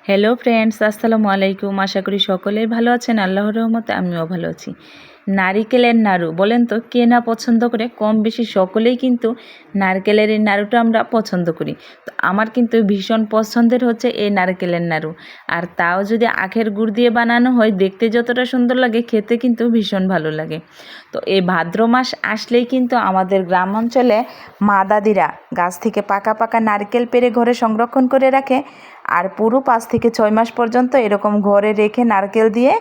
Hello friends, আসসালামু আলাইকুম। আশা করি সকলেই ভালো আছেন। আল্লাহর রহমতে আমিও ভালো আছি। নারিকেলের নাড়ু বলেন তো কে না পছন্দ করে? কম বেশি সকলেই কিন্তু নারকেলের এই নাড়ুটা আমরা পছন্দ করি। তো আমার কিন্তু ভীষণ পছন্দের হচ্ছে এই নারকেলের নাড়ু। আর তাও যদি আখের গুড় দিয়ে বানানো হয়, দেখতে যতটা সুন্দর লাগে, খেতে কিন্তু ভীষণ ভালো লাগে। তো এই ভাদ্র মাস আসলেই কিন্তু আমাদের গ্রাম অঞ্চলে মা দাদিরা গাছ থেকে পাকা পাকা নারকেল পেড়ে ঘরে সংরক্ষণ করে রাখে। আর পুরো 5 থেকে 6 মাস পর্যন্ত এরকম ঘরে রেখে নারকেল দিয়ে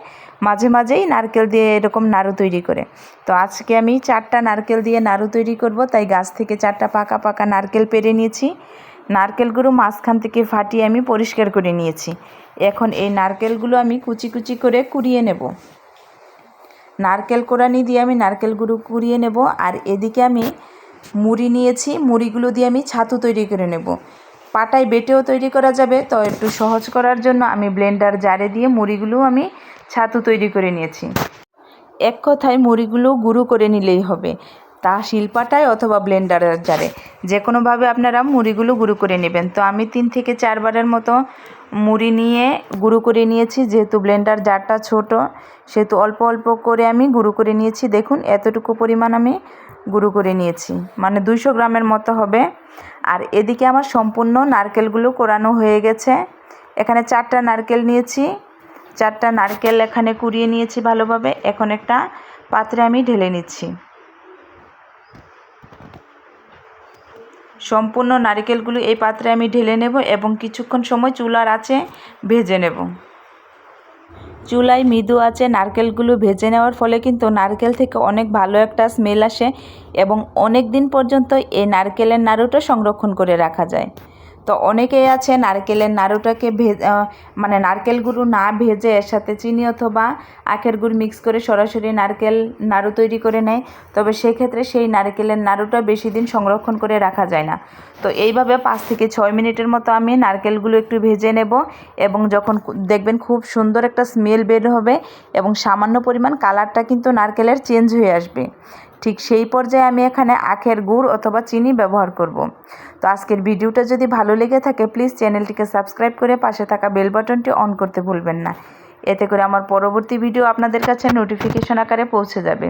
মাঝে মাঝেই নারকেল দিয়ে এরকম নাড়ু তৈরি করে। তো আজকে আমি 4টা নারকেল দিয়ে নাড়ু তৈরি করব, তাই গাছ থেকে 4টা পাকা পাকা নারকেল পেড়ে নিয়েছি। নারকেলগুলো মাঝখান থেকে ফাটিয়ে আমি পরিষ্কার করে নিয়েছি। এখন এই নারকেলগুলো আমি কুচি কুচি করে কুড়িয়ে নেব। নারকেল কোড়ানি দিয়ে আমি নারকেলগুলো কুড়িয়ে নেব। আর এদিকে আমি মুড়ি নিয়েছি, মুড়িগুলো দিয়ে আমি ছাতু তৈরি করে নেব। পাটায় বেটেও তৈরি করা যাবে, তো একটু সহজ করার জন্য আমি ব্লেন্ডার জারে দিয়ে মুড়িগুলো আমি ছাতু তৈরি করে নিয়েছি। এক কথায় মুড়িগুলো গুঁড়ো করে নিলেই হবে, তা শিলপাটায় অথবা ব্লেন্ডারের জারে যে কোনোভাবে আপনারা মুড়িগুলো গুঁড়ো করে নেবেন। তো আমি 3 থেকে 4 বারের মতো মুড়ি নিয়ে গুঁড়ো করে নিয়েছি। যেহেতু ব্লেন্ডার জারটা ছোট, সেহেতু অল্প অল্প করে আমি গুঁড়ো করে নিয়েছি। দেখুন এতটুকু পরিমাণ আমি গুঁড়ো করে নিয়েছি, মানে 200 গ্রামের মতো হবে। আর এদিকে আমার সম্পূর্ণ নারকেলগুলো কোরানো হয়ে গেছে। এখানে 4টা নারকেল নিয়েছি, 4টা নারকেল এখানে কুড়িয়ে নিয়েছি ভালোভাবে। এখন একটা পাত্রে আমি ঢেলে নিচ্ছি। সম্পূর্ণ নারকেলগুলো এই পাত্রে আমি ঢেলে নেব এবং কিছুক্ষণ সময় চুলার আঁচে ভেজে নেব। চুলায় মৃদু আঁচে নারকেলগুলো ভেজে নেওয়ার ফলে কিন্তু নারকেল থেকে অনেক ভালো একটা স্মেল আসে এবং অনেক দিন পর্যন্ত এই নারকেলের নাড়ুটা সংরক্ষণ করে রাখা যায়। তো অনেকেই আছে নারকেলের নাড়ুটাকে মানে নারকেল গুঁড়ো না ভেজে এর সাথে চিনি অথবা আখের গুড় মিক্স করে সরাসরি নারকেল নাড়ু তৈরি করে নেয়। তবে সেক্ষেত্রে সেই নারকেলের নাড়ুটা বেশি দিন সংরক্ষণ করে রাখা যায় না। তো এইভাবে 5 থেকে 6 মিনিটের মতো আমি নারকেলগুলো একটু ভেজে নেব এবং যখন দেখবেন খুব সুন্দর একটা স্মেল বের হবে এবং সামান্য পরিমাণ কালারটা কিন্তু নারকেলের চেঞ্জ হয়ে আসবে, ঠিক সেই পর্যায়ে আমি এখানে আখের গুড় অথবা চিনি ব্যবহার করব। তো আজকের ভিডিওটা যদি ভালো লেগে থাকে প্লিজ চ্যানেলটিকে সাবস্ক্রাইব করে পাশে থাকা বেল বাটনটি অন করতে ভুলবেন না। এতে করে আমার পরবর্তী ভিডিও আপনাদের কাছে নোটিফিকেশন আকারে পৌঁছে যাবে।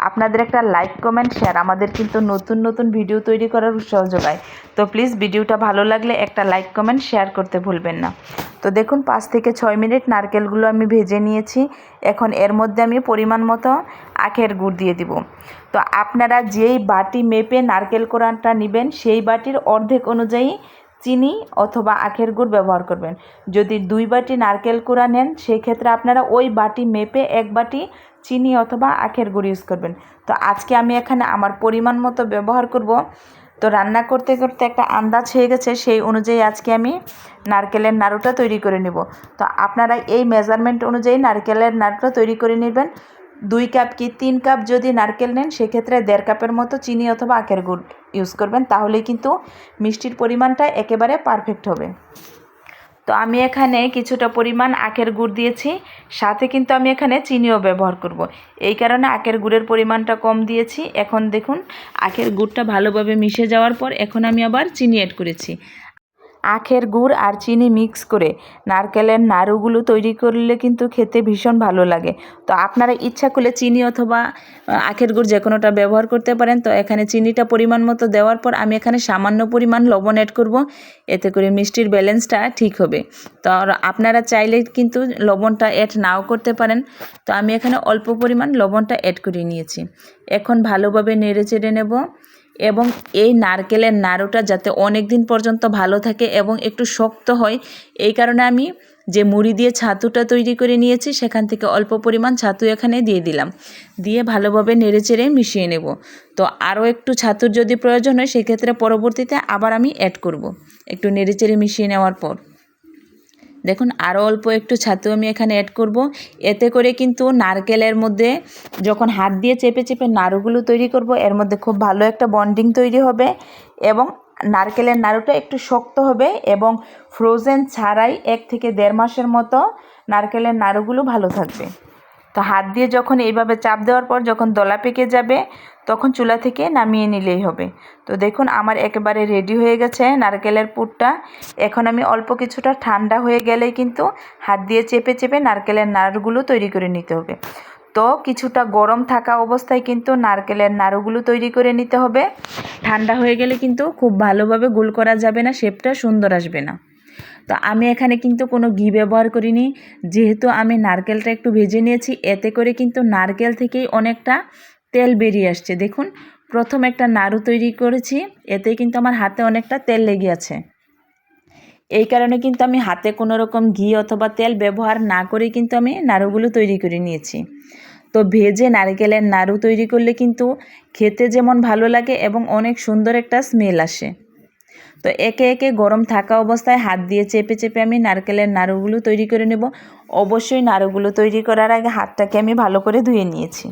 আপনাদের একটা লাইক কমেন্ট শেয়ার আমাদের কিন্তু নতুন নতুন ভিডিও তৈরি করার উৎসাহ যোগায়। তো প্লিজ ভিডিওটা ভালো লাগলে একটা লাইক কমেন্ট শেয়ার করতে ভুলবেন না। তো দেখুন 5 থেকে 6 মিনিট নারকেলগুলো আমি ভেজে নিয়েছি। এখন এর মধ্যে আমি পরিমাণ মতো আখের গুড় দিয়ে দিব। তো আপনারা যেই বাটি মেপে নারকেল কোড়াটা নেবেন সেই বাটির অর্ধেক অনুযায়ী চিনি অথবা আখের গুড় ব্যবহার করবেন। যদি 2 বাটি নারকেল কোড়া নেন সেই ক্ষেত্রে আপনারা ওই বাটি মেপে 1 বাটি চিনি অথবা আখের গুড় ইউজ করবেন। তো আজকে আমি এখানে আমার পরিমাণ মতো ব্যবহার করব। তো রান্না করতে করতে একটা আন্দাজ হয়ে গেছে, সেই অনুযায়ী আজকে আমি নারকেলের নাড়ুটা তৈরি করে নেব। তো আপনারা এই মেজারমেন্ট অনুযায়ী নারকেলের নাড়ুটা তৈরি করে নেবেন। 2 কাপ কি 3 কাপ যদি নারকেল নেন সেক্ষেত্রে 1.5 কাপের মতো চিনি অথবা আখের গুড় ইউজ করবেন, তাহলেই কিন্তু মিষ্টির পরিমাণটা একেবারে পারফেক্ট হবে। তো আমি এখানে কিছুটা পরিমাণ আখের গুড় দিয়েছি, সাথে কিন্তু আমি এখানে চিনিও ব্যবহার করব। এই কারণে আখের গুড়ের পরিমাণটা কম দিয়েছি। এখন দেখুন আখের গুড়টা ভালোভাবে মিশে যাওয়ার পর এখন আমি আবার চিনি অ্যাড করেছি। আখের গুড় আর চিনি মিক্স করে নারকেলের নাড়ুগুলো তৈরি করলে কিন্তু খেতে ভীষণ ভালো লাগে। তো আপনারা ইচ্ছা করলে চিনি অথবা আখের গুড় যে কোনোটা ব্যবহার করতে পারেন। তো এখানে চিনিটা পরিমাণ মতো দেওয়ার পর আমি এখানে সামান্য পরিমাণ লবণ অ্যাড করব, এতে করে মিষ্টির ব্যালেন্সটা ঠিক হবে। তো আপনারা চাইলে কিন্তু লবণটা অ্যাড নাও করতে পারেন। তো আমি এখানে অল্প পরিমাণ লবণটা অ্যাড করে নিয়েছি। এখন ভালোভাবে নেড়ে চেড়ে নেব এবং এই নারকেলের নাড়ুটা যাতে অনেক দিন পর্যন্ত ভালো থাকে এবং একটু শক্ত হয়, এই কারণে আমি যে মুড়ি দিয়ে ছাতুটা তৈরি করে নিয়েছি সেখান থেকে অল্প পরিমাণ ছাতু এখানে দিয়ে দিলাম। দিয়ে ভালোভাবে নেড়েচেড়ে মিশিয়ে নেব। তো আরও একটু ছাতুর যদি প্রয়োজন হয় সেক্ষেত্রে পরবর্তীতে আবার আমি অ্যাড করব। একটু নেড়েচেড়ে মিশিয়ে নেওয়ার পর দেখুন আরও অল্প একটু ছাতু আমি এখানে অ্যাড করব। এতে করে কিন্তু নারকেলের মধ্যে যখন হাত দিয়ে চেপে চেপে নাড়ুগুলো তৈরি করব এর মধ্যে খুব ভালো একটা বন্ডিং তৈরি হবে এবং নারকেলের নাড়ুটা একটু শক্ত হবে এবং ফ্রোজেন ছাড়াই 1 থেকে 1.5 মাসের মতো নারকেলের নাড়ুগুলো ভালো থাকবে। তো হাত দিয়ে যখন এইভাবে চাপ দেওয়ার পর যখন দলা পেকে যাবে তখন চুলা থেকে নামিয়ে নিলেই হবে। তো দেখুন আমার একেবারে রেডি হয়ে গেছে নারকেলের পুরটা। এখন আমি অল্প কিছুটা ঠান্ডা হয়ে গেলেই কিন্তু হাত দিয়ে চেপে চেপে নারকেলের নাড়ুগুলো তৈরি করে নিতে হবে। তো কিছুটা গরম থাকা অবস্থায় কিন্তু নারকেলের নাড়ুগুলো তৈরি করে নিতে হবে। ঠান্ডা হয়ে গেলে কিন্তু খুব ভালোভাবে গোল করা যাবে না, শেপটা সুন্দর আসবে না। তো আমি এখানে কিন্তু কোনো ঘি ব্যবহার করিনি, যেহেতু আমি নারকেলটা একটু ভেজে নিয়েছি, এতে করে কিন্তু নারকেল থেকেই অনেকটা তেল বেরিয়ে আসছে। দেখুন প্রথম একটা নাড়ু তৈরি করেছি, এতে কিন্তু আমার হাতে অনেকটা তেল লেগে আছে। এই কারণে কিন্তু আমি হাতে কোনো রকম ঘি অথবা তেল ব্যবহার না করে কিন্তু আমি নাড়ুগুলো তৈরি করে নিয়েছি। তো ভেজে নারকেলের নাড়ু তৈরি করলে কিন্তু খেতে যেমন ভালো লাগে এবং অনেক সুন্দর একটা স্মেল আসে। তো একে একে গরম থাকা অবস্থায় হাত দিয়ে চেপে চেপে আমি নারকেলের নাড়ুগুলো তৈরি করে নেব। অবশ্যই নাড়ুগুলো তৈরি করার আগে হাতটাকে আমি ভালো করে ধুয়ে নিয়েছি।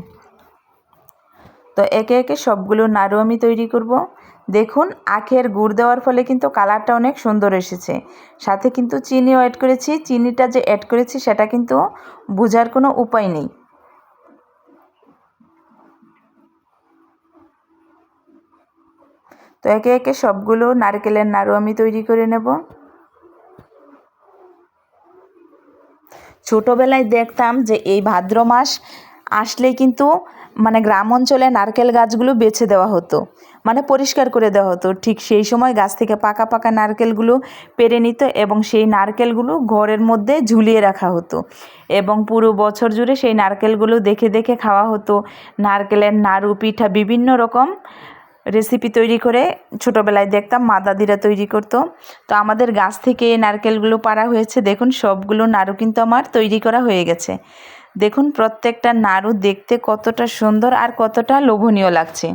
তো একে একে সবগুলো নাড়ু আমি তৈরি করব। দেখুন আখের গুড় দেওয়ার ফলে কিন্তু কালারটা অনেক সুন্দর এসেছে। সাথে কিন্তু চিনিও অ্যাড করেছি। চিনিটা যে অ্যাড করেছি সেটা কিন্তু বোঝার কোনো উপায় নেই। তো একে একে সবগুলো নারকেলের নাড়ু আমি তৈরি করে নেব। ছোটোবেলায় দেখতাম যে এই ভাদ্র মাস আসলেই কিন্তু গ্রাম অঞ্চলে নারকেল গাছগুলো বেছে দেওয়া হতো, পরিষ্কার করে দেওয়া হতো। ঠিক সেই সময় গাছ থেকে পাকা পাকা নারকেলগুলো পেড়ে নিত এবং সেই নারকেলগুলো ঘরের মধ্যে ঝুলিয়ে রাখা হতো এবং পুরো বছর জুড়ে সেই নারকেলগুলো দেখে দেখে খাওয়া হতো। নারকেলের নাড়ু, পিঠা, বিভিন্ন রকম রেসিপি তৈরি করে ছোটোবেলায় দেখতাম মা দাদিরা তৈরি করতো। তো আমাদের গাছ থেকে এই নারকেলগুলো পাড়া হয়েছে। দেখুন সবগুলো নাড়ু কিন্তু আমার তৈরি করা হয়ে গেছে। দেখুন প্রত্যেকটা নাড়ু দেখতে কতটা সুন্দর আর কতটা লোভনীয় লাগছে।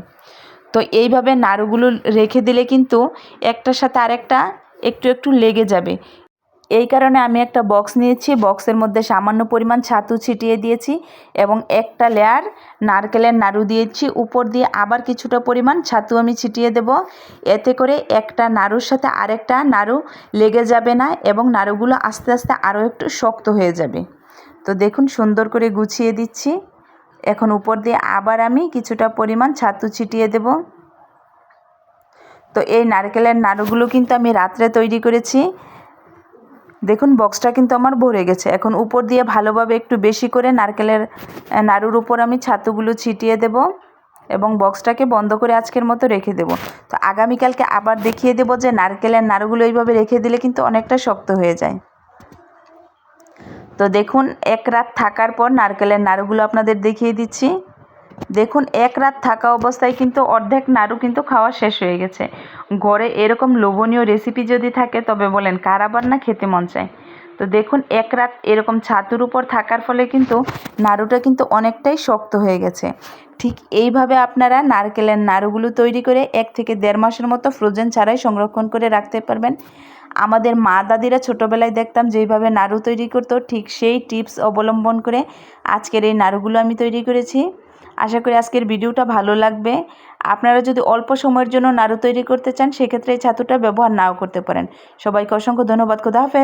তো এইভাবে নাড়ুগুলো রেখে দিলে কিন্তু একটার সাথে আরেকটা একটু একটু লেগে যাবে। এই কারণে আমি একটা বক্স নিয়েছি, বক্সের মধ্যে সামান্য পরিমাণ ছাতু ছিটিয়ে দিয়েছি এবং একটা লেয়ার নারকেলের নাড়ু দিয়েছি, উপর দিয়ে আবার কিছুটা পরিমাণ ছাতু আমি ছিটিয়ে দেব। এতে করে একটা নাড়ুর সাথে আরেকটা নাড়ু লেগে যাবে না এবং নাড়ুগুলো আস্তে আস্তে আরও একটু শক্ত হয়ে যাবে। তো দেখুন সুন্দর করে গুছিয়ে দিচ্ছি। এখন উপর দিয়ে আবার আমি কিছুটা পরিমাণ ছাতু ছিটিয়ে দেব। তো এই নারকেলের নাড়ুগুলো কিন্তু আমি রাত্রে তৈরি করেছি। দেখুন বক্সটা কিন্তু আমার ভরে গেছে। এখন উপর দিয়ে ভালোভাবে একটু বেশি করে নারকেলের নাড়ুর উপর আমি ছাতুগুলো ছিটিয়ে দেব এবং বক্সটাকে বন্ধ করে আজকের মতো রেখে দেব। তো আগামীকালকে আবার দেখিয়ে দেব যে নারকেলের নাড়ুগুলো এইভাবে রেখে দিলে কিন্তু অনেকটা শক্ত হয়ে যায়। তো দেখুন এক রাত থাকার পর নারকেলের নাড়ুগুলো আপনাদের দেখিয়ে দিচ্ছি। দেখুন এক রাত থাকা অবস্থায় কিন্তু অর্ধেক নাড়ু কিন্তু খাওয়া শেষ হয়ে গেছে। ঘরে এরকম লোভনীয় রেসিপি যদি থাকে তবে বলেন কার আবার না খেতে মন চায়। তো দেখুন এক রাত এরকম ছাতুর উপর থাকার ফলে কিন্তু নাড়ুটা কিন্তু অনেকটাই শক্ত হয়ে গেছে। ঠিক এইভাবে আপনারা নারকেলের নাড়ুগুলো তৈরি করে 1 থেকে 1.5 মাসের মতো ফ্রোজেন ছাড়াই সংরক্ষণ করে রাখতে পারবেন। আমাদের মা দাদিরা ছোটোবেলায় দেখতাম যেইভাবে নাড়ু তৈরি করতো, ঠিক সেই টিপস অবলম্বন করে আজকের এই নাড়ুগুলো আমি তৈরি করেছি। আশা করি আজকের ভিডিওটা ভালো লাগবে। আপনারা যদি অল্প সময়ের জন্য নাড়ু তৈরি করতে চান সেক্ষেত্রে এই ছাতুটা ব্যবহার নাও করতে পারেন। সবাইকে অসংখ্য ধন্যবাদ। খোদা হাফেজ।